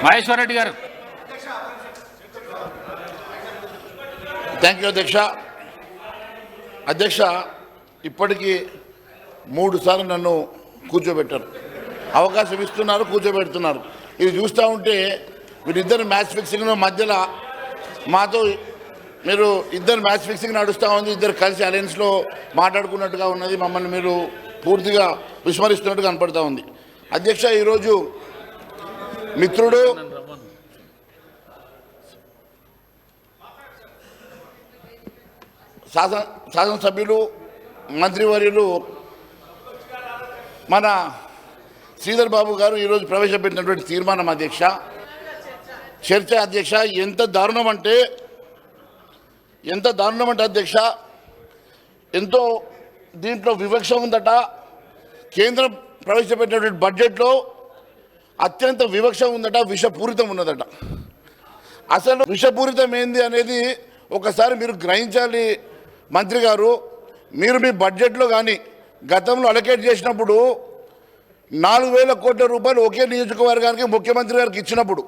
మహేశ్వర్ రెడ్డి గారు. Thank you అధ్యక్ష. అధ్యక్ష, ఇప్పటికీ 3 సార్లు నన్ను కూర్చోబెట్టారు, అవకాశం ఇస్తున్నారు, కూర్చోబెడుతున్నారు. ఇది చూస్తూ ఉంటే వీరిద్దరు మ్యాచ్ ఫిక్సింగ్ మధ్యలో మాతో మీరు ఇద్దరు మ్యాచ్ ఫిక్సింగ్ నడుస్తూ ఉంది, ఇద్దరు కలిసి అలయన్స్లో మాట్లాడుకున్నట్టుగా ఉన్నది, మమ్మల్ని మీరు పూర్తిగా విస్మరిస్తున్నట్టుగా కనపడుతూ ఉంది. అధ్యక్ష, ఈరోజు మిత్రుడు శాసనసభ్యులు మంత్రివర్యులు మన శ్రీధర్ బాబు గారు ఈరోజు ప్రవేశపెట్టినటువంటి తీర్మానం అధ్యక్ష, చర్చ అధ్యక్ష, ఎంత దారుణం అంటే అధ్యక్ష, ఎంతో దీంట్లో వివక్ష ఉందట. కేంద్రం ప్రవేశపెట్టినటువంటి బడ్జెట్లో అత్యంత వివక్ష ఉందట, విషపూరితం ఉన్నదట. అసలు విషపూరితం ఏంది అనేది ఒకసారి మీరు గ్రహించాలి మంత్రి గారు. మీరు మీ బడ్జెట్లో కానీ గతంలో అలొకేట్ చేసినప్పుడు 4,000 కోట్ల రూపాయలు ఒకే నియోజకవర్గానికి ముఖ్యమంత్రి గారికి ఇచ్చినప్పుడు